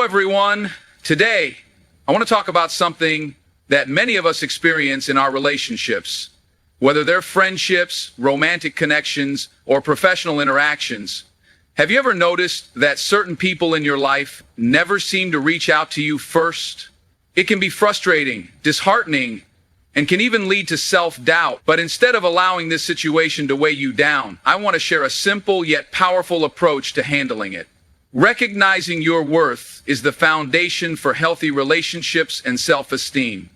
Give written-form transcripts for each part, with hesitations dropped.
everyone. Today, I want to talk about something that many of us experience in our relationships, whether they're friendships, romantic connections, or professional interactions. Have you ever noticed that certain people in your life never seem to reach out to you first? It can be frustrating, disheartening, and can even lead to self-doubt. But instead of allowing this situation to weigh you down, I want to share a simple yet powerful approach to handling it. Recognizing your worth is the foundation for healthy relationships and self-esteem.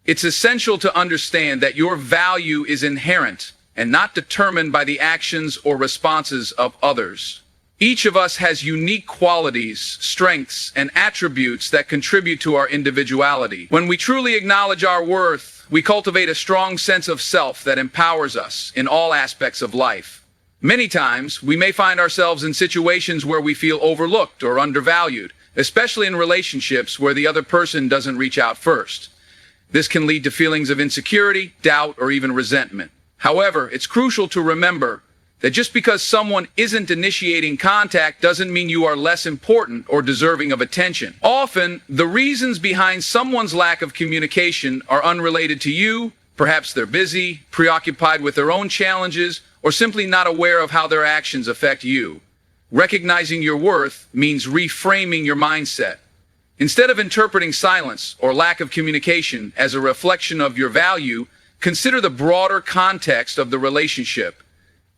It's essential to understand that your value is inherent and not determined by the actions or responses of others. Each of us has unique qualities, strengths, and attributes that contribute to our individuality. When we truly acknowledge our worth, we cultivate a strong sense of self that empowers us in all aspects of life. Many times, we may find ourselves in situations where we feel overlooked or undervalued, especially in relationships where the other person doesn't reach out first. This can lead to feelings of insecurity, doubt, or even resentment. However, it's crucial to remember that just because someone isn't initiating contact doesn't mean you are less important or deserving of attention. Often, the reasons behind someone's lack of communication are unrelated to you. Perhaps they're busy, preoccupied with their own challenges, or simply not aware of how their actions affect you. Recognizing your worth means reframing your mindset. Instead of interpreting silence or lack of communication as a reflection of your value, consider the broader context of the relationship.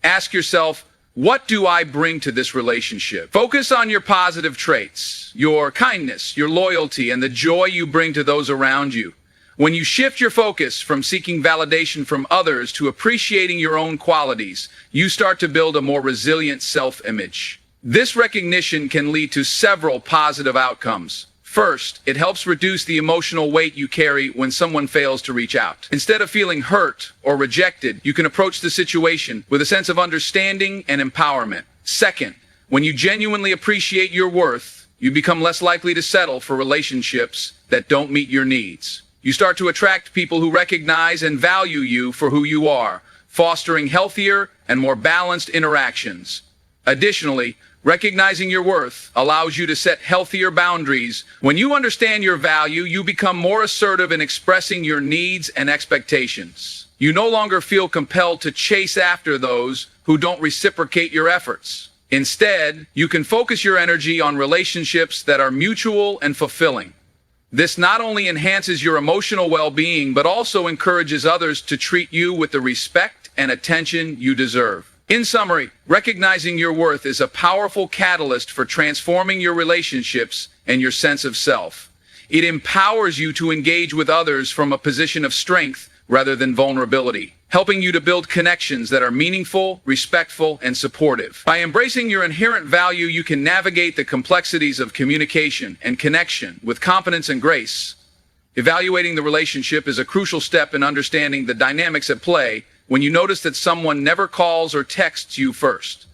Ask yourself, what do I bring to this relationship? Focus on your positive traits, your kindness, your loyalty, and the joy you bring to those around you. When you shift your focus from seeking validation from others to appreciating your own qualities, you start to build a more resilient self-image. This recognition can lead to several positive outcomes. First, it helps reduce the emotional weight you carry when someone fails to reach out. Instead of feeling hurt or rejected, you can approach the situation with a sense of understanding and empowerment. Second, when you genuinely appreciate your worth, you become less likely to settle for relationships that don't meet your needs. You start to attract people who recognize and value you for who you are, fostering healthier and more balanced interactions. Additionally, recognizing your worth allows you to set healthier boundaries. When you understand your value, you become more assertive in expressing your needs and expectations. You no longer feel compelled to chase after those who don't reciprocate your efforts. Instead, you can focus your energy on relationships that are mutual and fulfilling. This not only enhances your emotional well-being, but also encourages others to treat you with the respect and attention you deserve. In summary, recognizing your worth is a powerful catalyst for transforming your relationships and your sense of self. It empowers you to engage with others from a position of strength rather than vulnerability, helping you to build connections that are meaningful, respectful, and supportive. By embracing your inherent value, you can navigate the complexities of communication and connection with confidence and grace. Evaluating the relationship is a crucial step in understanding the dynamics at play when you notice that someone never calls or texts you first.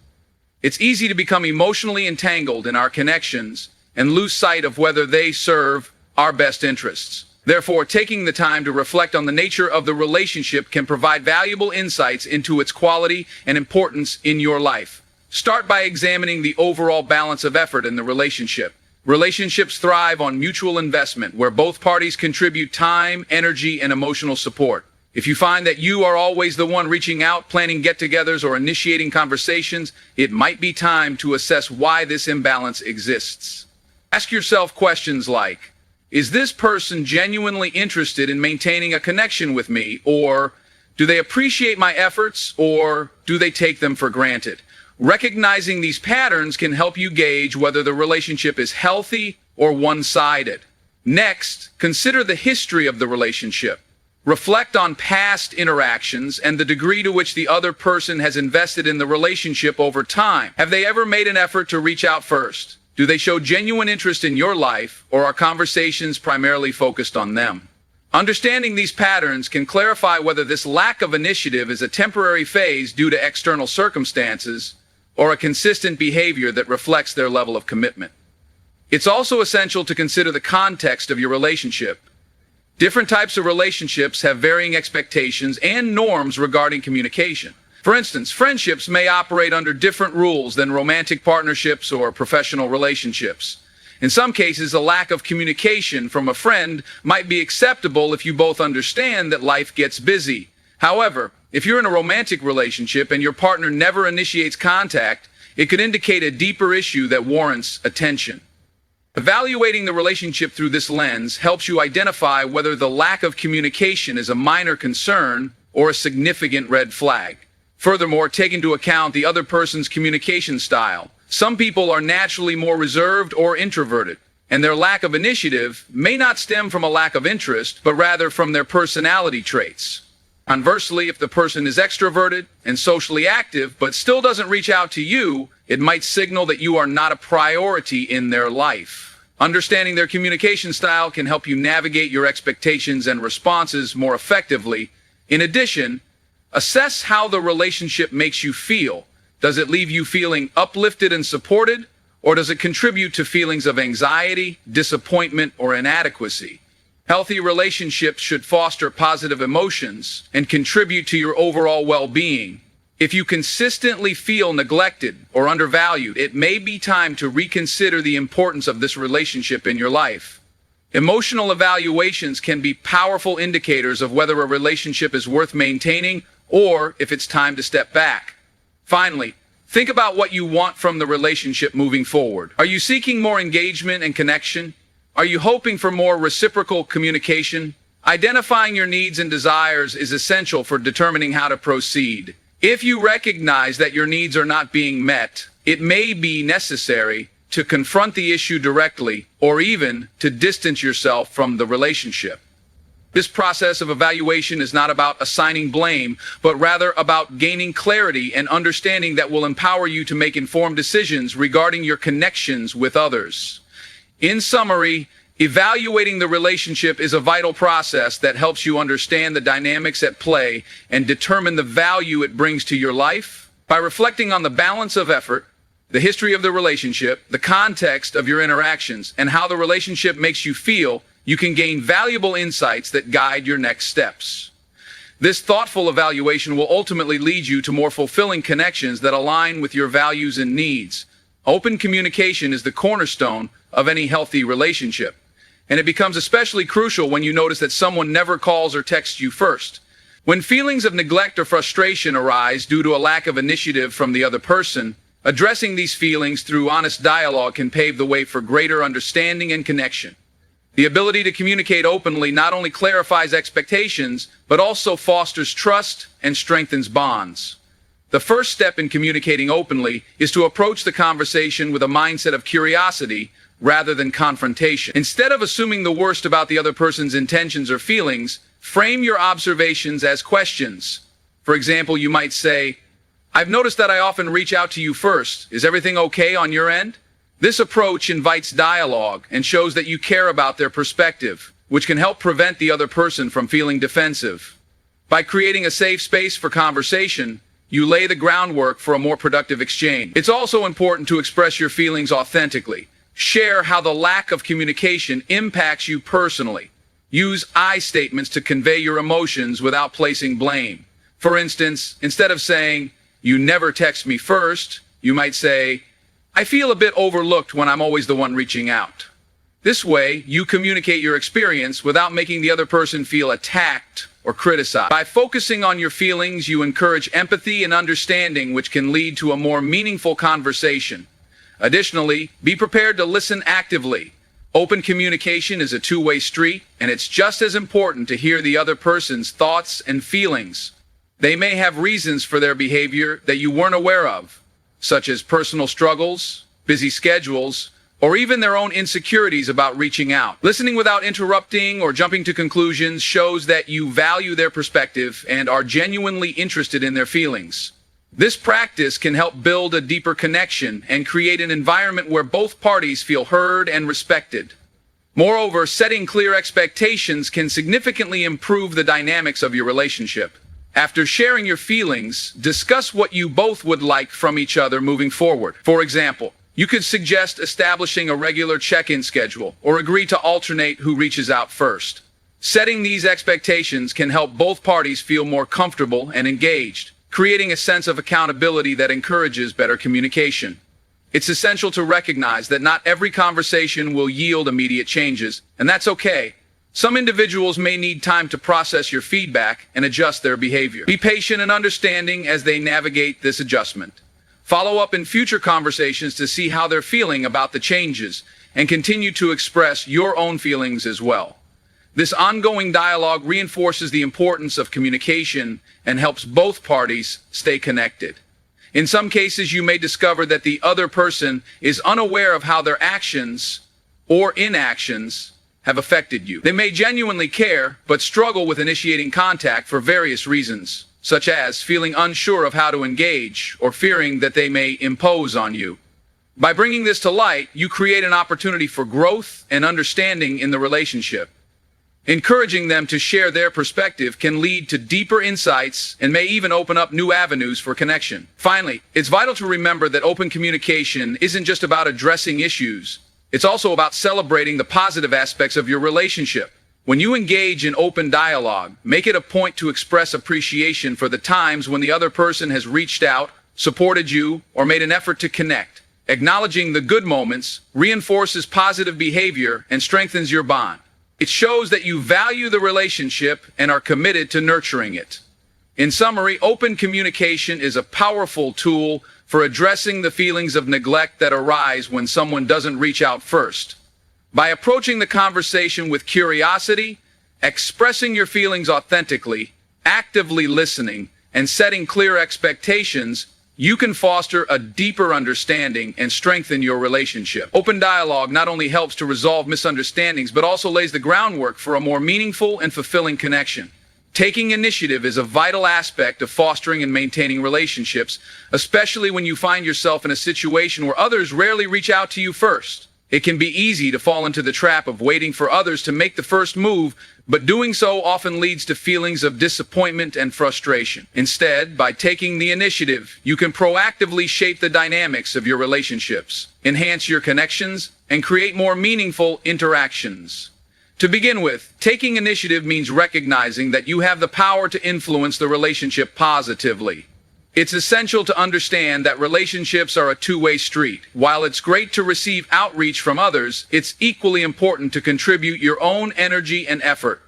It's easy to become emotionally entangled in our connections and lose sight of whether they serve our best interests. Therefore, taking the time to reflect on the nature of the relationship can provide valuable insights into its quality and importance in your life. Start by examining the overall balance of effort in the relationship. Relationships thrive on mutual investment, where both parties contribute time, energy, and emotional support. If you find that you are always the one reaching out, planning get-togethers, or initiating conversations, it might be time to assess why this imbalance exists. Ask yourself questions like, is this person genuinely interested in maintaining a connection with me, or do they appreciate my efforts, or do they take them for granted? Recognizing these patterns can help you gauge whether the relationship is healthy or one-sided. Next, consider the history of the relationship. Reflect on past interactions and the degree to which the other person has invested in the relationship over time. Have they ever made an effort to reach out first? Do they show genuine interest in your life, or are conversations primarily focused on them? Understanding these patterns can clarify whether this lack of initiative is a temporary phase due to external circumstances or a consistent behavior that reflects their level of commitment. It's also essential to consider the context of your relationship. Different types of relationships have varying expectations and norms regarding communication. For instance, friendships may operate under different rules than romantic partnerships or professional relationships. In some cases, a lack of communication from a friend might be acceptable if you both understand that life gets busy. However, if you're in a romantic relationship and your partner never initiates contact, it could indicate a deeper issue that warrants attention. Evaluating the relationship through this lens helps you identify whether the lack of communication is a minor concern or a significant red flag. Furthermore, take into account the other person's communication style. Some people are naturally more reserved or introverted, and their lack of initiative may not stem from a lack of interest, but rather from their personality traits. Conversely, if the person is extroverted and socially active but still doesn't reach out to you, it might signal that you are not a priority in their life. Understanding their communication style can help you navigate your expectations and responses more effectively. In addition, assess how the relationship makes you feel. Does it leave you feeling uplifted and supported, or does it contribute to feelings of anxiety, disappointment, or inadequacy? Healthy relationships should foster positive emotions and contribute to your overall well-being. If you consistently feel neglected or undervalued, it may be time to reconsider the importance of this relationship in your life. Emotional evaluations can be powerful indicators of whether a relationship is worth maintaining or if it's time to step back. Finally, think about what you want from the relationship moving forward. Are you seeking more engagement and connection? Are you hoping for more reciprocal communication? Identifying your needs and desires is essential for determining how to proceed. If you recognize that your needs are not being met, it may be necessary to confront the issue directly or even to distance yourself from the relationship. This process of evaluation is not about assigning blame, but rather about gaining clarity and understanding that will empower you to make informed decisions regarding your connections with others. In summary, evaluating the relationship is a vital process that helps you understand the dynamics at play and determine the value it brings to your life. By reflecting on the balance of effort, the history of the relationship, the context of your interactions, and how the relationship makes you feel, you can gain valuable insights that guide your next steps. This thoughtful evaluation will ultimately lead you to more fulfilling connections that align with your values and needs. Open communication is the cornerstone of any healthy relationship, and it becomes especially crucial when you notice that someone never calls or texts you first. When feelings of neglect or frustration arise due to a lack of initiative from the other person, addressing these feelings through honest dialogue can pave the way for greater understanding and connection. The ability to communicate openly not only clarifies expectations, but also fosters trust and strengthens bonds. The first step in communicating openly is to approach the conversation with a mindset of curiosity rather than confrontation. Instead of assuming the worst about the other person's intentions or feelings, frame your observations as questions. For example, you might say, "I've noticed that I often reach out to you first. Is everything okay on your end?" This approach invites dialogue and shows that you care about their perspective, which can help prevent the other person from feeling defensive. By creating a safe space for conversation, you lay the groundwork for a more productive exchange. It's also important to express your feelings authentically. Share how the lack of communication impacts you personally. Use I statements to convey your emotions without placing blame. For instance, instead of saying, "You never text me first," you might say, "I feel a bit overlooked when I'm always the one reaching out." This way, you communicate your experience without making the other person feel attacked or criticized. By focusing on your feelings, you encourage empathy and understanding, which can lead to a more meaningful conversation. Additionally, be prepared to listen actively. Open communication is a two-way street, and it's just as important to hear the other person's thoughts and feelings. They may have reasons for their behavior that you weren't aware of, such as personal struggles, busy schedules, or even their own insecurities about reaching out. Listening without interrupting or jumping to conclusions shows that you value their perspective and are genuinely interested in their feelings. This practice can help build a deeper connection and create an environment where both parties feel heard and respected. Moreover, setting clear expectations can significantly improve the dynamics of your relationship. After sharing your feelings, discuss what you both would like from each other moving forward. For example, you could suggest establishing a regular check-in schedule or agree to alternate who reaches out first. Setting these expectations can help both parties feel more comfortable and engaged, creating a sense of accountability that encourages better communication. It's essential to recognize that not every conversation will yield immediate changes, and that's okay. Some individuals may need time to process your feedback and adjust their behavior. Be patient and understanding as they navigate this adjustment. Follow up in future conversations to see how they're feeling about the changes, and continue to express your own feelings as well. This ongoing dialogue reinforces the importance of communication and helps both parties stay connected. In some cases, you may discover that the other person is unaware of how their actions or inactions have affected you. They may genuinely care, but struggle with initiating contact for various reasons, such as feeling unsure of how to engage or fearing that they may impose on you. By bringing this to light, you create an opportunity for growth and understanding in the relationship. Encouraging them to share their perspective can lead to deeper insights and may even open up new avenues for connection. Finally, it's vital to remember that open communication isn't just about addressing issues. It's also about celebrating the positive aspects of your relationship. When you engage in open dialogue, make it a point to express appreciation for the times when the other person has reached out, supported you, or made an effort to connect. Acknowledging the good moments reinforces positive behavior and strengthens your bond. It shows that you value the relationship and are committed to nurturing it. In summary, open communication is a powerful tool for addressing the feelings of neglect that arise when someone doesn't reach out first. By approaching the conversation with curiosity, expressing your feelings authentically, actively listening, and setting clear expectations, you can foster a deeper understanding and strengthen your relationship. Open dialogue not only helps to resolve misunderstandings, but also lays the groundwork for a more meaningful and fulfilling connection. Taking initiative is a vital aspect of fostering and maintaining relationships, especially when you find yourself in a situation where others rarely reach out to you first. It can be easy to fall into the trap of waiting for others to make the first move, but doing so often leads to feelings of disappointment and frustration. Instead, by taking the initiative, you can proactively shape the dynamics of your relationships, enhance your connections, and create more meaningful interactions. To begin with, taking initiative means recognizing that you have the power to influence the relationship positively. It's essential to understand that relationships are a two-way street. While it's great to receive outreach from others, it's equally important to contribute your own energy and effort.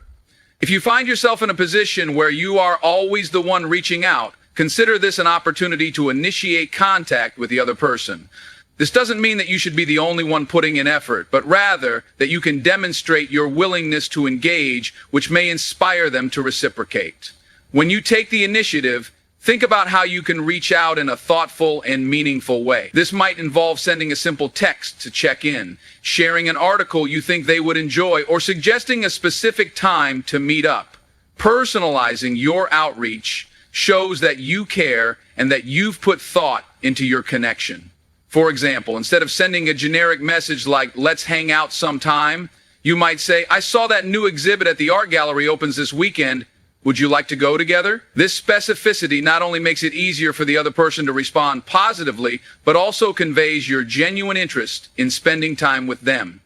If you find yourself in a position where you are always the one reaching out, consider this an opportunity to initiate contact with the other person. This doesn't mean that you should be the only one putting in effort, but rather that you can demonstrate your willingness to engage, which may inspire them to reciprocate. When you take the initiative, think about how you can reach out in a thoughtful and meaningful way. This might involve sending a simple text to check in, sharing an article you think they would enjoy, or suggesting a specific time to meet up. Personalizing your outreach shows that you care and that you've put thought into your connection. For example, instead of sending a generic message like, "Let's hang out sometime," you might say, "I saw that new exhibit at the art gallery opens this weekend. Would you like to go together?" This specificity not only makes it easier for the other person to respond positively, but also conveys your genuine interest in spending time with them.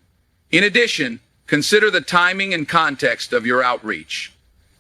In addition, consider the timing and context of your outreach.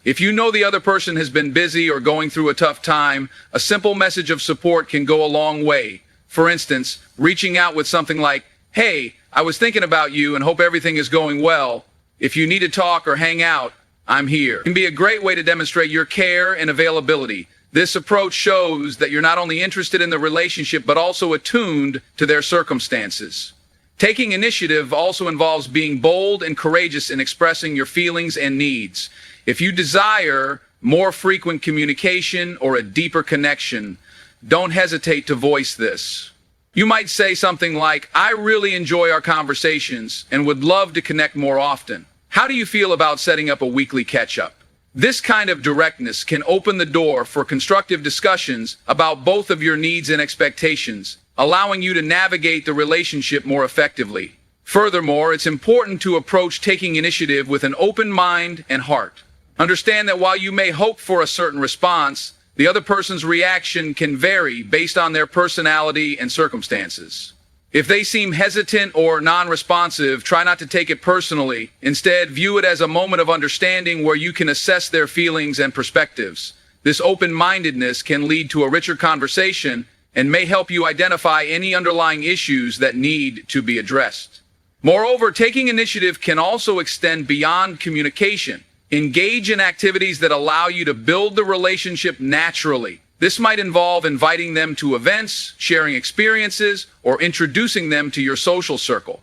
If you know the other person has been busy or going through a tough time, a simple message of support can go a long way. For instance, reaching out with something like, "Hey, I was thinking about you and hope everything is going well. If you need to talk or hang out, I'm here," can be a great way to demonstrate your care and availability. This approach shows that you're not only interested in the relationship, but also attuned to their circumstances. Taking initiative also involves being bold and courageous in expressing your feelings and needs. If you desire more frequent communication or a deeper connection, don't hesitate to voice this. You might say something like, "I really enjoy our conversations and would love to connect more often. How do you feel about setting up a weekly catch-up?" This kind of directness can open the door for constructive discussions about both of your needs and expectations, allowing you to navigate the relationship more effectively. Furthermore, it's important to approach taking initiative with an open mind and heart. Understand that while you may hope for a certain response, the other person's reaction can vary based on their personality and circumstances. If they seem hesitant or non-responsive, try not to take it personally. Instead, view it as a moment of understanding where you can assess their feelings and perspectives. This open-mindedness can lead to a richer conversation and may help you identify any underlying issues that need to be addressed. Moreover, taking initiative can also extend beyond communication. Engage in activities that allow you to build the relationship naturally. This might involve inviting them to events, sharing experiences, or introducing them to your social circle.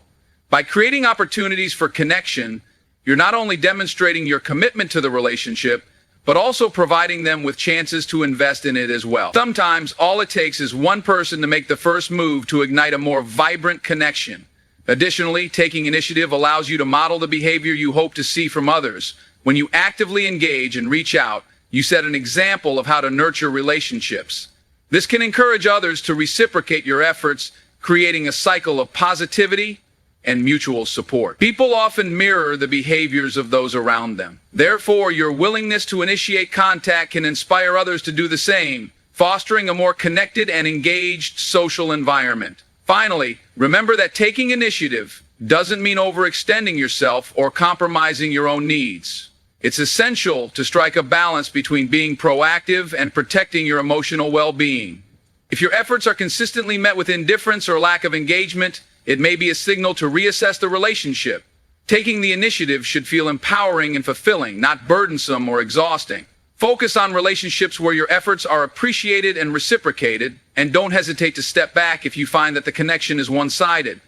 By creating opportunities for connection, you're not only demonstrating your commitment to the relationship, but also providing them with chances to invest in it as well. Sometimes all it takes is one person to make the first move to ignite a more vibrant connection. Additionally, taking initiative allows you to model the behavior you hope to see from others. When you actively engage and reach out, you set an example of how to nurture relationships. This can encourage others to reciprocate your efforts, creating a cycle of positivity and mutual support. People often mirror the behaviors of those around them. Therefore, your willingness to initiate contact can inspire others to do the same, fostering a more connected and engaged social environment. Finally, remember that taking initiative doesn't mean overextending yourself or compromising your own needs. It's essential to strike a balance between being proactive and protecting your emotional well-being. If your efforts are consistently met with indifference or lack of engagement, it may be a signal to reassess the relationship. Taking the initiative should feel empowering and fulfilling, not burdensome or exhausting. Focus on relationships where your efforts are appreciated and reciprocated, and don't hesitate to step back if you find that the connection is one-sided.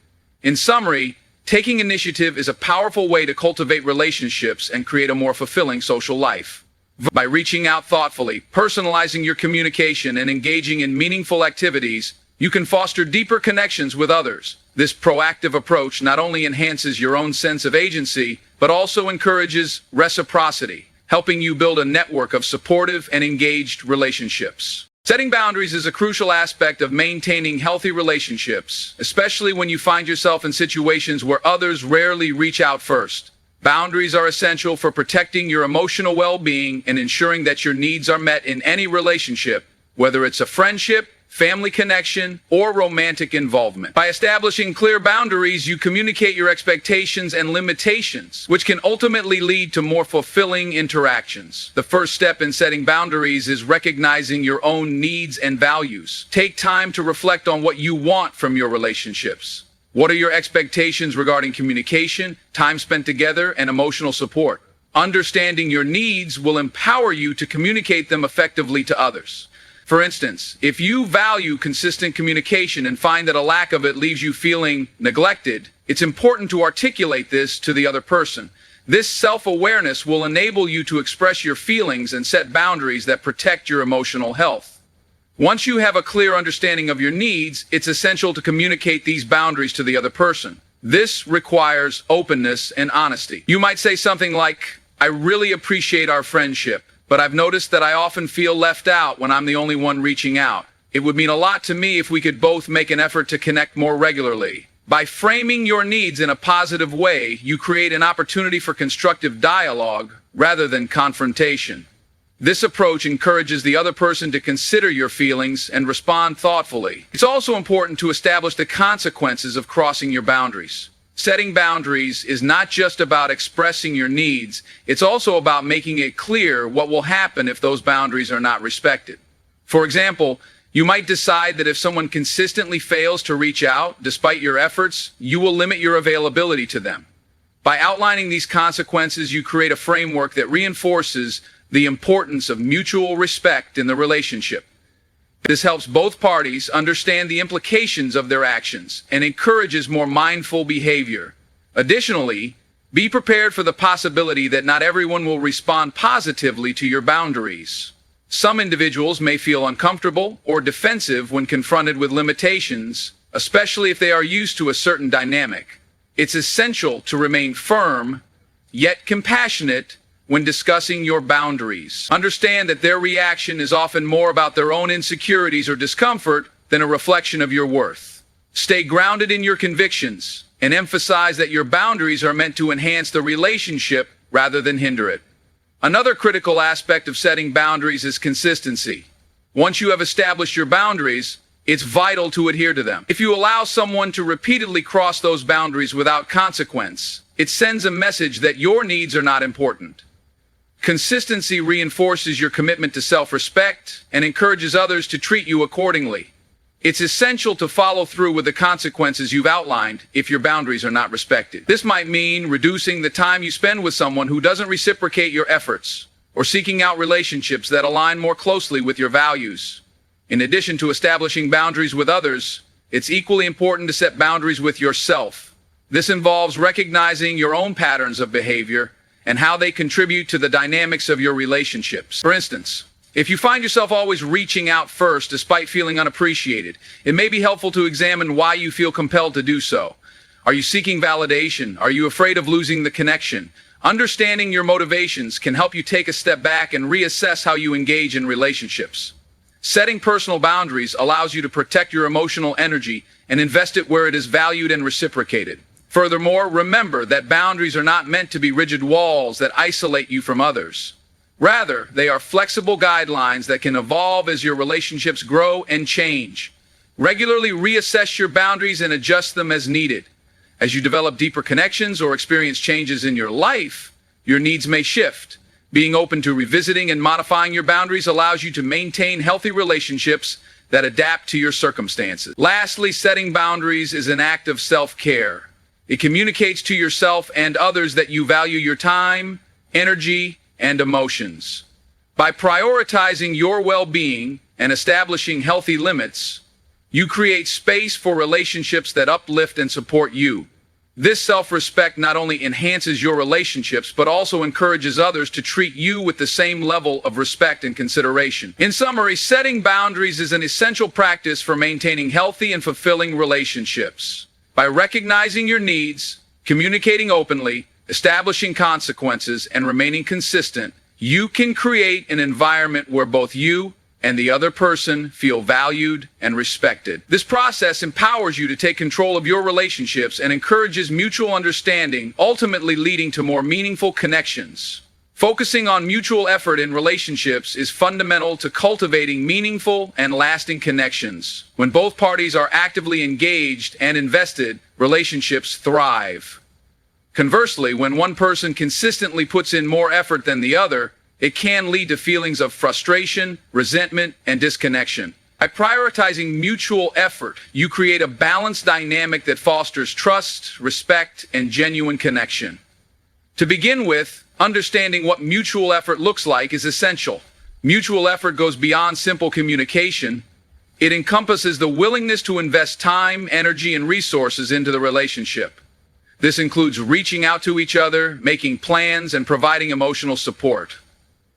In summary, taking initiative is a powerful way to cultivate relationships and create a more fulfilling social life. By reaching out thoughtfully, personalizing your communication, and engaging in meaningful activities, you can foster deeper connections with others. This proactive approach not only enhances your own sense of agency, but also encourages reciprocity, helping you build a network of supportive and engaged relationships. Setting boundaries is a crucial aspect of maintaining healthy relationships, especially when you find yourself in situations where others rarely reach out first. Boundaries are essential for protecting your emotional well-being and ensuring that your needs are met in any relationship, whether it's a friendship, family connection, or romantic involvement. By establishing clear boundaries, you communicate your expectations and limitations, which can ultimately lead to more fulfilling interactions. The first step in setting boundaries is recognizing your own needs and values. Take time to reflect on what you want from your relationships. What are your expectations regarding communication, time spent together, and emotional support? Understanding your needs will empower you to communicate them effectively to others. For instance, if you value consistent communication and find that a lack of it leaves you feeling neglected, it's important to articulate this to the other person. This self-awareness will enable you to express your feelings and set boundaries that protect your emotional health. Once you have a clear understanding of your needs, it's essential to communicate these boundaries to the other person. This requires openness and honesty. You might say something like, "I really appreciate our friendship, but I've noticed that I often feel left out when I'm the only one reaching out. It would mean a lot to me if we could both make an effort to connect more regularly." By framing your needs in a positive way, you create an opportunity for constructive dialogue rather than confrontation. This approach encourages the other person to consider your feelings and respond thoughtfully. It's also important to establish the consequences of crossing your boundaries. Setting boundaries is not just about expressing your needs, it's also about making it clear what will happen if those boundaries are not respected. For example, you might decide that if someone consistently fails to reach out, despite your efforts, you will limit your availability to them. By outlining these consequences, you create a framework that reinforces the importance of mutual respect in the relationship. This helps both parties understand the implications of their actions and encourages more mindful behavior. Additionally, be prepared for the possibility that not everyone will respond positively to your boundaries. Some individuals may feel uncomfortable or defensive when confronted with limitations, especially if they are used to a certain dynamic. It's essential to remain firm, yet compassionate, when discussing your boundaries. Understand that their reaction is often more about their own insecurities or discomfort than a reflection of your worth. Stay grounded in your convictions and emphasize that your boundaries are meant to enhance the relationship rather than hinder it. Another critical aspect of setting boundaries is consistency. Once you have established your boundaries, it's vital to adhere to them. If you allow someone to repeatedly cross those boundaries without consequence, it sends a message that your needs are not important. Consistency reinforces your commitment to self-respect and encourages others to treat you accordingly. It's essential to follow through with the consequences you've outlined if your boundaries are not respected. This might mean reducing the time you spend with someone who doesn't reciprocate your efforts, or seeking out relationships that align more closely with your values. In addition to establishing boundaries with others, it's equally important to set boundaries with yourself. This involves recognizing your own patterns of behavior and how they contribute to the dynamics of your relationships. For instance, if you find yourself always reaching out first despite feeling unappreciated, it may be helpful to examine why you feel compelled to do so. Are you seeking validation? Are you afraid of losing the connection? Understanding your motivations can help you take a step back and reassess how you engage in relationships. Setting personal boundaries allows you to protect your emotional energy and invest it where it is valued and reciprocated. Furthermore, remember that boundaries are not meant to be rigid walls that isolate you from others. Rather, they are flexible guidelines that can evolve as your relationships grow and change. Regularly reassess your boundaries and adjust them as needed. As you develop deeper connections or experience changes in your life, your needs may shift. Being open to revisiting and modifying your boundaries allows you to maintain healthy relationships that adapt to your circumstances. Lastly, setting boundaries is an act of self-care. It communicates to yourself and others that you value your time, energy, and emotions. By prioritizing your well-being and establishing healthy limits, you create space for relationships that uplift and support you. This self-respect not only enhances your relationships, but also encourages others to treat you with the same level of respect and consideration. In summary, setting boundaries is an essential practice for maintaining healthy and fulfilling relationships. By recognizing your needs, communicating openly, establishing consequences, and remaining consistent, you can create an environment where both you and the other person feel valued and respected. This process empowers you to take control of your relationships and encourages mutual understanding, ultimately leading to more meaningful connections. Focusing on mutual effort in relationships is fundamental to cultivating meaningful and lasting connections. When both parties are actively engaged and invested, relationships thrive. Conversely, when one person consistently puts in more effort than the other, it can lead to feelings of frustration, resentment, and disconnection. By prioritizing mutual effort, you create a balanced dynamic that fosters trust, respect, and genuine connection. To begin with, understanding what mutual effort looks like is essential. Mutual effort goes beyond simple communication. It encompasses the willingness to invest time, energy, and resources into the relationship. This includes reaching out to each other, making plans, and providing emotional support.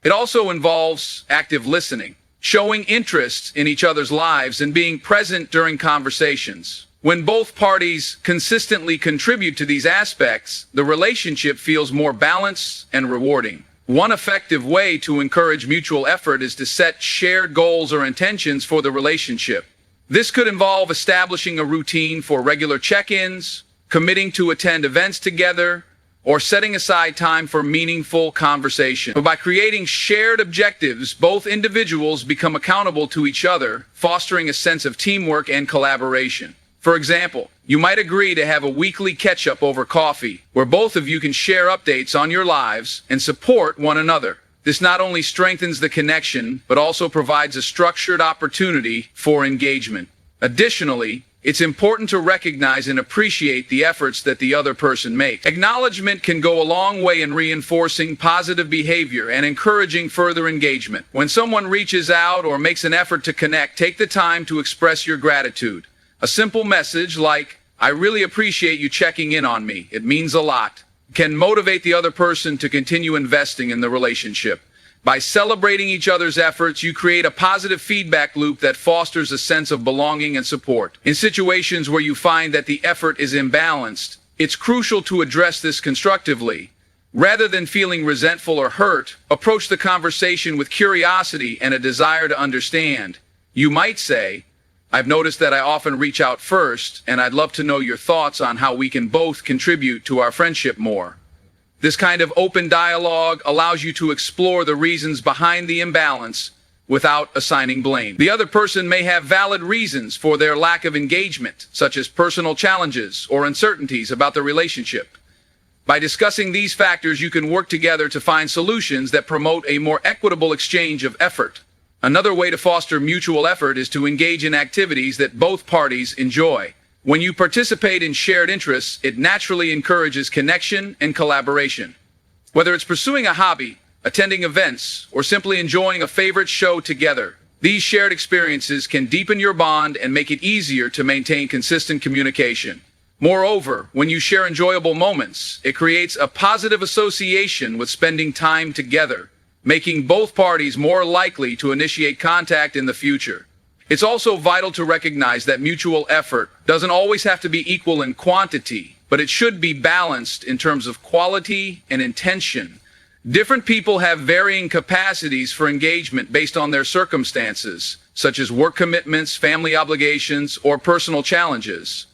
It also involves active listening, showing interest in each other's lives, and being present during conversations. When both parties consistently contribute to these aspects, the relationship feels more balanced and rewarding. One effective way to encourage mutual effort is to set shared goals or intentions for the relationship. This could involve establishing a routine for regular check-ins, committing to attend events together, or setting aside time for meaningful conversation. But by creating shared objectives, both individuals become accountable to each other, fostering a sense of teamwork and collaboration. For example, you might agree to have a weekly catch-up over coffee, where both of you can share updates on your lives and support one another. This not only strengthens the connection, but also provides a structured opportunity for engagement. Additionally, it's important to recognize and appreciate the efforts that the other person makes. Acknowledgement can go a long way in reinforcing positive behavior and encouraging further engagement. When someone reaches out or makes an effort to connect, take the time to express your gratitude. A simple message like, "I really appreciate you checking in on me. It means a lot," can motivate the other person to continue investing in the relationship. By celebrating each other's efforts, you create a positive feedback loop that fosters a sense of belonging and support. In situations where you find that the effort is imbalanced, it's crucial to address this constructively. Rather than feeling resentful or hurt, approach the conversation with curiosity and a desire to understand. You might say, "I've noticed that I often reach out first, and I'd love to know your thoughts on how we can both contribute to our friendship more." This kind of open dialogue allows you to explore the reasons behind the imbalance without assigning blame. The other person may have valid reasons for their lack of engagement, such as personal challenges or uncertainties about the relationship. By discussing these factors, you can work together to find solutions that promote a more equitable exchange of effort. Another way to foster mutual effort is to engage in activities that both parties enjoy. When you participate in shared interests, it naturally encourages connection and collaboration. Whether it's pursuing a hobby, attending events, or simply enjoying a favorite show together, these shared experiences can deepen your bond and make it easier to maintain consistent communication. Moreover, when you share enjoyable moments, it creates a positive association with spending time together, making both parties more likely to initiate contact in the future. It's also vital to recognize that mutual effort doesn't always have to be equal in quantity, but it should be balanced in terms of quality and intention. Different people have varying capacities for engagement based on their circumstances, such as work commitments, family obligations, or personal challenges.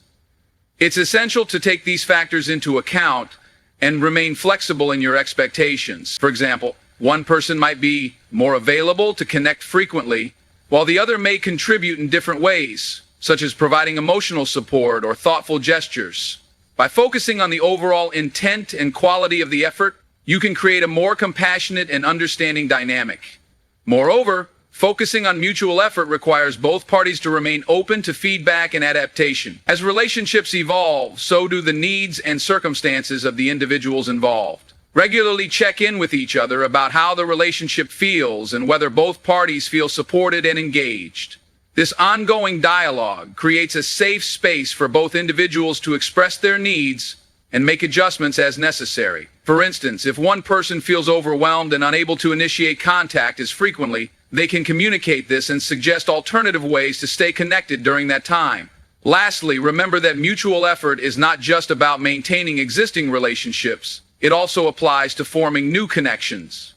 It's essential to take these factors into account and remain flexible in your expectations. For example, one person might be more available to connect frequently, while the other may contribute in different ways, such as providing emotional support or thoughtful gestures. By focusing on the overall intent and quality of the effort, you can create a more compassionate and understanding dynamic. Moreover, focusing on mutual effort requires both parties to remain open to feedback and adaptation. As relationships evolve, so do the needs and circumstances of the individuals involved. Regularly check in with each other about how the relationship feels and whether both parties feel supported and engaged. This ongoing dialogue creates a safe space for both individuals to express their needs and make adjustments as necessary. For instance, if one person feels overwhelmed and unable to initiate contact as frequently, they can communicate this and suggest alternative ways to stay connected during that time. Lastly, remember that mutual effort is not just about maintaining existing relationships. It also applies to forming new connections.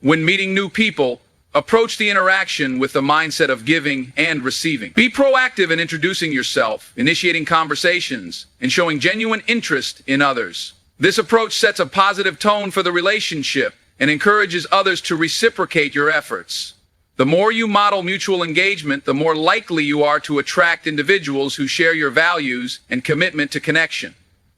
When meeting new people, approach the interaction with the mindset of giving and receiving. Be proactive in introducing yourself, initiating conversations, and showing genuine interest in others. This approach sets a positive tone for the relationship and encourages others to reciprocate your efforts. The more you model mutual engagement, the more likely you are to attract individuals who share your values and commitment to connection.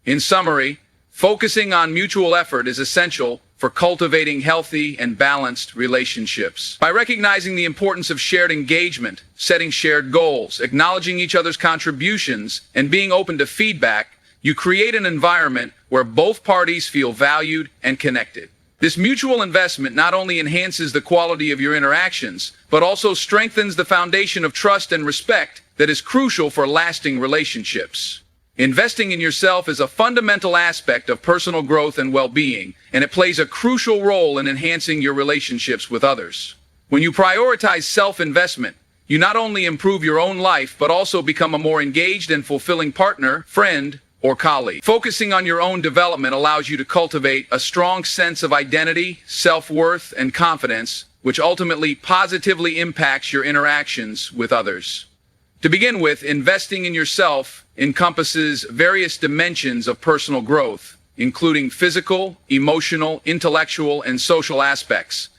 In summary, focusing on mutual effort is essential for cultivating healthy and balanced relationships. By recognizing the importance of shared engagement, setting shared goals, acknowledging each other's contributions, and being open to feedback, you create an environment where both parties feel valued and connected. This mutual investment not only enhances the quality of your interactions, but also strengthens the foundation of trust and respect that is crucial for lasting relationships. Investing in yourself is a fundamental aspect of personal growth and well-being, and it plays a crucial role in enhancing your relationships with others. When you prioritize self-investment, you not only improve your own life, but also become a more engaged and fulfilling partner, friend, or colleague. Focusing on your own development allows you to cultivate a strong sense of identity, self-worth, and confidence, which ultimately positively impacts your interactions with others. To begin with, investing in yourself encompasses various dimensions of personal growth, including physical, emotional, intellectual, and social aspects.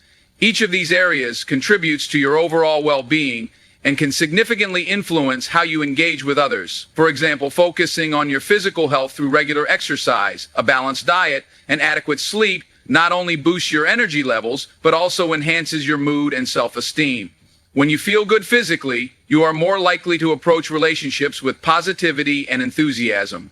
Each of these areas contributes to your overall well-being and can significantly influence how you engage with others. For example, focusing on your physical health through regular exercise, a balanced diet, and adequate sleep not only boosts your energy levels, but also enhances your mood and self-esteem. When you feel good physically, you are more likely to approach relationships with positivity and enthusiasm.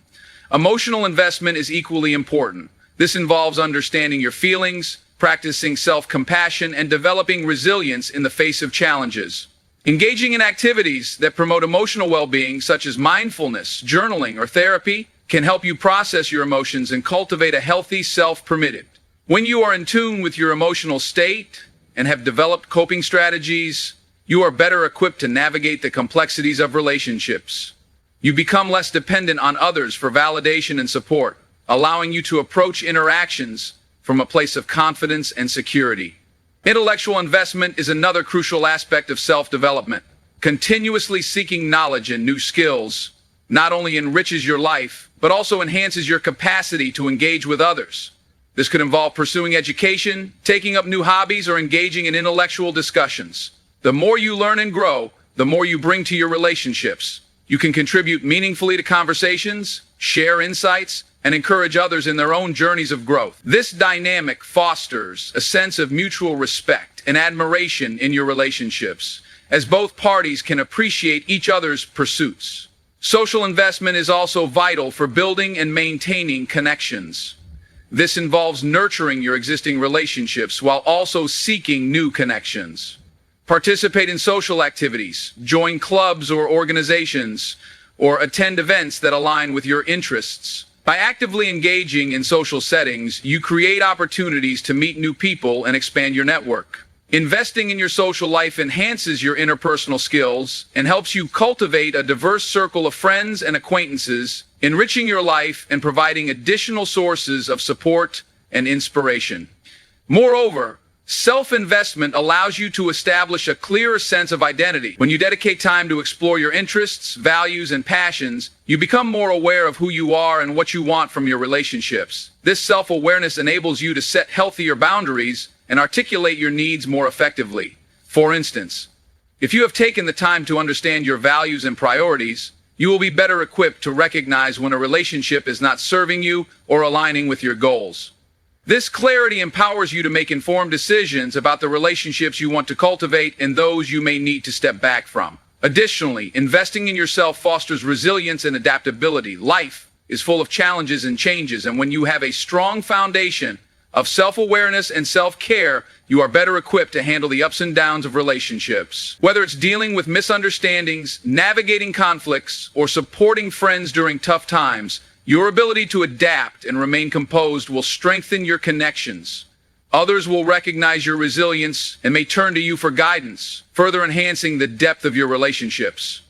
Emotional investment is equally important. This involves understanding your feelings, practicing self-compassion, and developing resilience in the face of challenges. Engaging in activities that promote emotional well-being, such as mindfulness, journaling, or therapy, can help you process your emotions and cultivate a healthy self-permitted. When you are in tune with your emotional state and have developed coping strategies, you are better equipped to navigate the complexities of relationships. You become less dependent on others for validation and support, allowing you to approach interactions from a place of confidence and security. Intellectual investment is another crucial aspect of self-development. Continuously seeking knowledge and new skills not only enriches your life, but also enhances your capacity to engage with others. This could involve pursuing education, taking up new hobbies, or engaging in intellectual discussions. The more you learn and grow, the more you bring to your relationships. You can contribute meaningfully to conversations, share insights, and encourage others in their own journeys of growth. This dynamic fosters a sense of mutual respect and admiration in your relationships, as both parties can appreciate each other's pursuits. Social investment is also vital for building and maintaining connections. This involves nurturing your existing relationships while also seeking new connections. Participate in social activities, join clubs or organizations, or attend events that align with your interests. By actively engaging in social settings, you create opportunities to meet new people and expand your network. Investing in your social life enhances your interpersonal skills and helps you cultivate a diverse circle of friends and acquaintances, enriching your life and providing additional sources of support and inspiration. Moreover, self-investment allows you to establish a clearer sense of identity. When you dedicate time to explore your interests, values, and passions, you become more aware of who you are and what you want from your relationships. This self-awareness enables you to set healthier boundaries and articulate your needs more effectively. For instance, if you have taken the time to understand your values and priorities, you will be better equipped to recognize when a relationship is not serving you or aligning with your goals. This clarity empowers you to make informed decisions about the relationships you want to cultivate and those you may need to step back from. Additionally, investing in yourself fosters resilience and adaptability. Life is full of challenges and changes, and when you have a strong foundation of self-awareness and self-care, you are better equipped to handle the ups and downs of relationships. Whether it's dealing with misunderstandings, navigating conflicts, or supporting friends during tough times, your ability to adapt and remain composed will strengthen your connections. Others will recognize your resilience and may turn to you for guidance, further enhancing the depth of your relationships.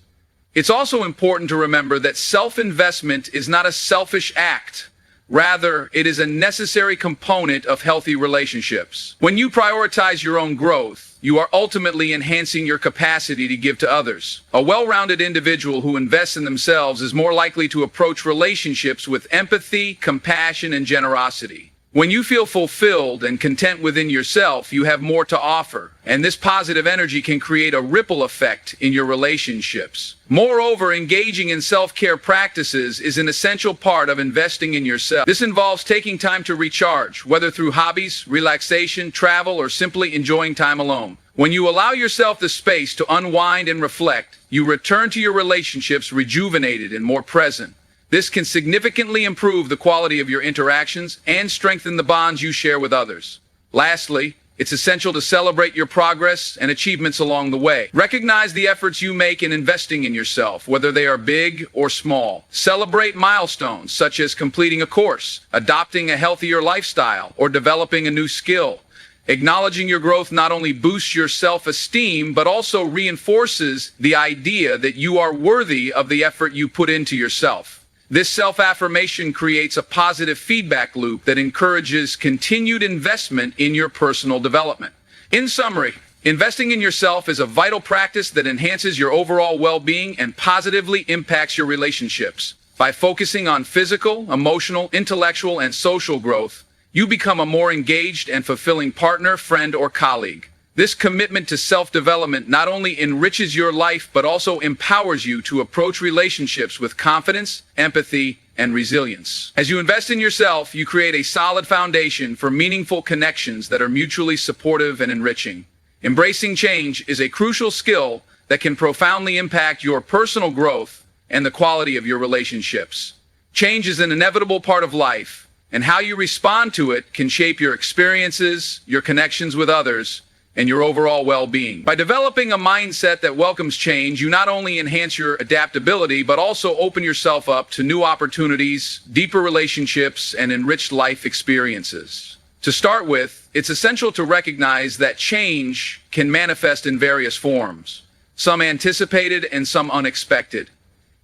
It's also important to remember that self-investment is not a selfish act. Rather, it is a necessary component of healthy relationships. When you prioritize your own growth, you are ultimately enhancing your capacity to give to others. A well-rounded individual who invests in themselves is more likely to approach relationships with empathy, compassion, and generosity. When you feel fulfilled and content within yourself, you have more to offer, and this positive energy can create a ripple effect in your relationships. Moreover, engaging in self-care practices is an essential part of investing in yourself. This involves taking time to recharge, whether through hobbies, relaxation, travel, or simply enjoying time alone. When you allow yourself the space to unwind and reflect, you return to your relationships rejuvenated and more present. This can significantly improve the quality of your interactions and strengthen the bonds you share with others. Lastly, it's essential to celebrate your progress and achievements along the way. Recognize the efforts you make in investing in yourself, whether they are big or small. Celebrate milestones such as completing a course, adopting a healthier lifestyle, or developing a new skill. Acknowledging your growth not only boosts your self-esteem, but also reinforces the idea that you are worthy of the effort you put into yourself. This self-affirmation creates a positive feedback loop that encourages continued investment in your personal development. In summary, investing in yourself is a vital practice that enhances your overall well-being and positively impacts your relationships. By focusing on physical, emotional, intellectual, and social growth, you become a more engaged and fulfilling partner, friend, or colleague. This commitment to self-development not only enriches your life, but also empowers you to approach relationships with confidence, empathy, and resilience. As you invest in yourself, you create a solid foundation for meaningful connections that are mutually supportive and enriching. Embracing change is a crucial skill that can profoundly impact your personal growth and the quality of your relationships. Change is an inevitable part of life, and how you respond to it can shape your experiences, your connections with others, and your overall well-being. By developing a mindset that welcomes change, you not only enhance your adaptability, but also open yourself up to new opportunities, deeper relationships, and enriched life experiences. To start with, it's essential to recognize that change can manifest in various forms, some anticipated and some unexpected.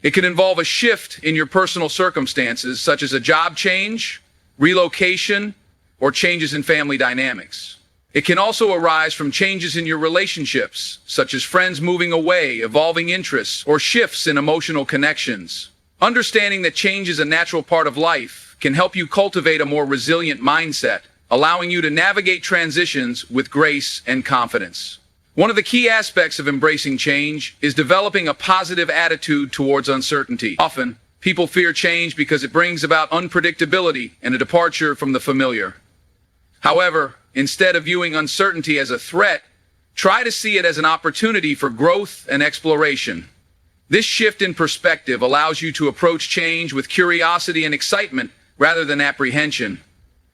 It can involve a shift in your personal circumstances, such as a job change, relocation, or changes in family dynamics. It can also arise from changes in your relationships, such as friends moving away, evolving interests, or shifts in emotional connections. Understanding that change is a natural part of life can help you cultivate a more resilient mindset, allowing you to navigate transitions with grace and confidence. One of the key aspects of embracing change is developing a positive attitude towards uncertainty. Often, People fear change because it brings about unpredictability and a departure from the familiar. However, instead of viewing uncertainty as a threat, try to see it as an opportunity for growth and exploration. This shift in perspective allows you to approach change with curiosity and excitement rather than apprehension.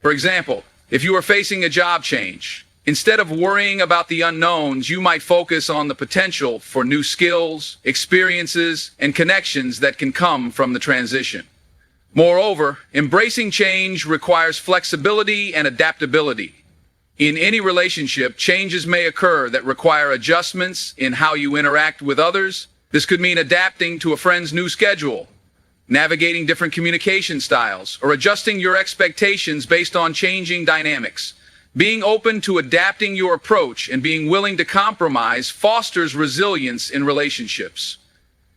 For example, if you are facing a job change, instead of worrying about the unknowns, you might focus on the potential for new skills, experiences, and connections that can come from the transition. Moreover, embracing change requires flexibility and adaptability. In any relationship, changes may occur that require adjustments in how you interact with others. This could mean adapting to a friend's new schedule, navigating different communication styles, or adjusting your expectations based on changing dynamics. Being open to adapting your approach and being willing to compromise fosters resilience in relationships.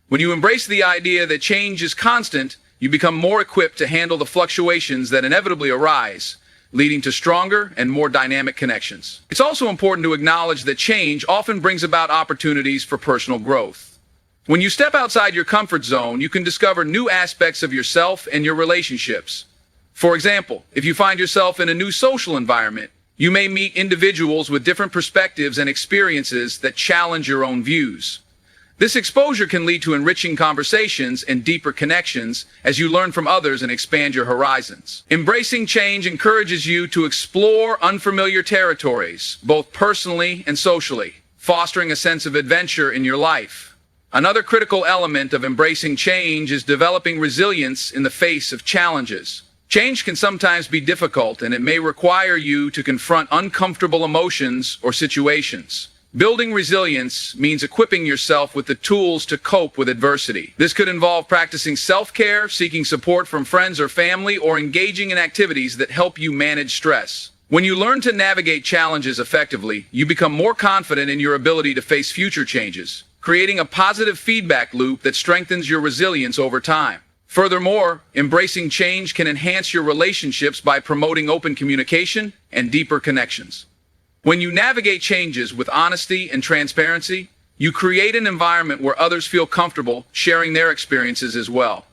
When you embrace the idea that change is constant, you become more equipped to handle the fluctuations that inevitably arise, leading to stronger and more dynamic connections. It's also important to acknowledge that change often brings about opportunities for personal growth. When you step outside your comfort zone, you can discover new aspects of yourself and your relationships. For example, if you find yourself in a new social environment, you may meet individuals with different perspectives and experiences that challenge your own views. This exposure can lead to enriching conversations and deeper connections as you learn from others and expand your horizons. Embracing change encourages you to explore unfamiliar territories, both personally and socially, fostering a sense of adventure in your life. Another critical element of embracing change is developing resilience in the face of challenges. Change can sometimes be difficult, and it may require you to confront uncomfortable emotions or situations. Building resilience means equipping yourself with the tools to cope with adversity. This could involve practicing self-care, seeking support from friends or family, or engaging in activities that help you manage stress. When you learn to navigate challenges effectively, you become more confident in your ability to face future changes, creating a positive feedback loop that strengthens your resilience over time. Furthermore, embracing change can enhance your relationships by promoting open communication and deeper connections. When you navigate changes with honesty and transparency, you create an environment where others feel comfortable sharing their experiences as well.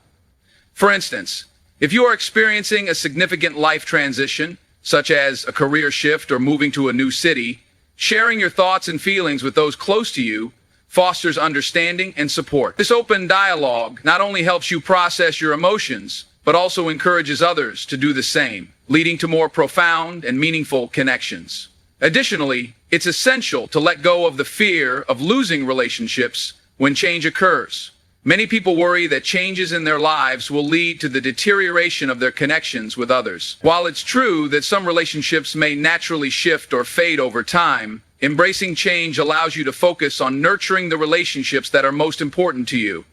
For instance, if you are experiencing a significant life transition, such as a career shift or moving to a new city, sharing your thoughts and feelings with those close to you fosters understanding and support. This open dialogue not only helps you process your emotions, but also encourages others to do the same, leading to more profound and meaningful connections. Additionally, it's essential to let go of the fear of losing relationships when change occurs. Many people worry that changes in their lives will lead to the deterioration of their connections with others. While it's true that some relationships may naturally shift or fade over time, embracing change allows you to focus on nurturing the relationships that are most important to you.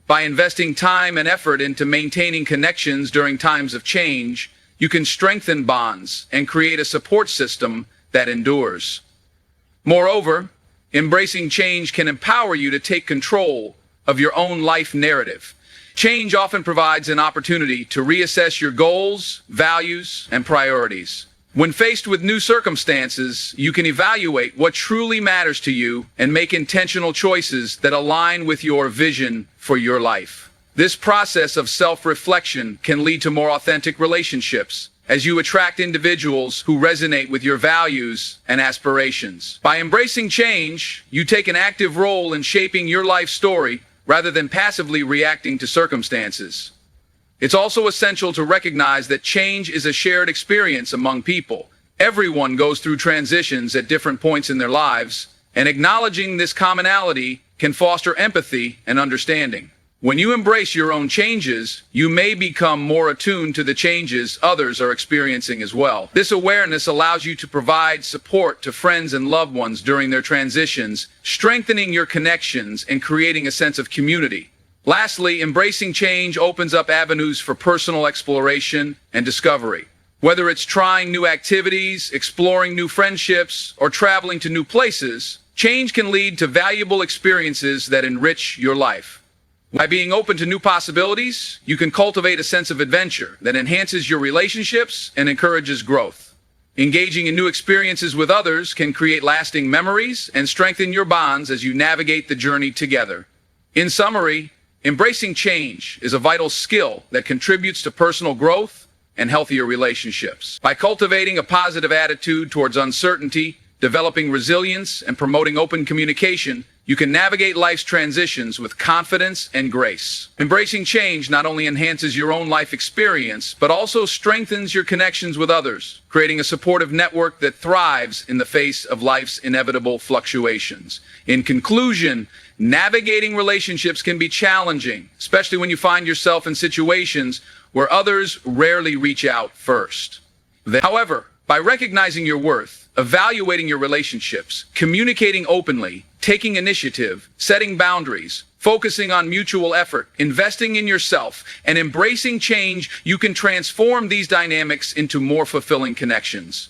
By investing time and effort into maintaining connections during times of change, you can strengthen bonds and create a support system that endures. Moreover, embracing change can empower you to take control of your own life narrative. Change often provides an opportunity to reassess your goals, values, and priorities. When faced with new circumstances, you can evaluate what truly matters to you and make intentional choices that align with your vision for your life. This process of self-reflection can lead to more authentic relationships, as you attract individuals who resonate with your values and aspirations. By embracing change, you take an active role in shaping your life story rather than passively reacting to circumstances. It's also essential to recognize that change is a shared experience among people. Everyone goes through transitions at different points in their lives, and acknowledging this commonality can foster empathy and understanding. When you embrace your own changes, you may become more attuned to the changes others are experiencing as well. This awareness allows you to provide support to friends and loved ones during their transitions, strengthening your connections and creating a sense of community. Lastly, embracing change opens up avenues for personal exploration and discovery. Whether it's trying new activities, exploring new friendships, or traveling to new places, change can lead to valuable experiences that enrich your life. By being open to new possibilities, you can cultivate a sense of adventure that enhances your relationships and encourages growth. Engaging in new experiences with others can create lasting memories and strengthen your bonds as you navigate the journey together. In summary, Embracing change is a vital skill that contributes to personal growth and healthier relationships. By cultivating a positive attitude towards uncertainty, developing resilience, and promoting open communication, you can navigate life's transitions with confidence and grace. Embracing change not only enhances your own life experience, but also strengthens your connections with others, creating a supportive network that thrives in the face of life's inevitable fluctuations. In conclusion, navigating relationships can be challenging, especially when you find yourself in situations where others rarely reach out first. However, by recognizing your worth, evaluating your relationships, communicating openly, taking initiative, setting boundaries, focusing on mutual effort, investing in yourself, and embracing change, you can transform these dynamics into more fulfilling connections.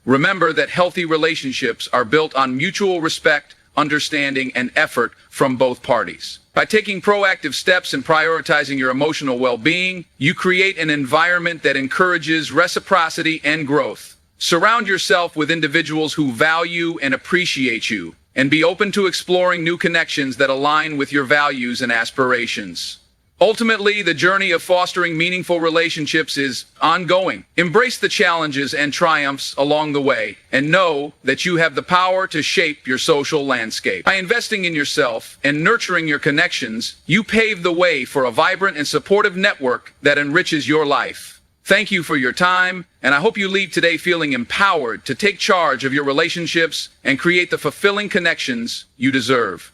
Remember that healthy relationships are built on mutual respect, understanding, and effort from both parties. By taking proactive steps and prioritizing your emotional well-being, you create an environment that encourages reciprocity and growth. Surround yourself with individuals who value and appreciate you, and be open to exploring new connections that align with your values and aspirations. Ultimately, the journey of fostering meaningful relationships is ongoing. Embrace the challenges and triumphs along the way, and know that you have the power to shape your social landscape. By investing in yourself and nurturing your connections, you pave the way for a vibrant and supportive network that enriches your life. Thank you for your time, and I hope you leave today feeling empowered to take charge of your relationships and create the fulfilling connections you deserve.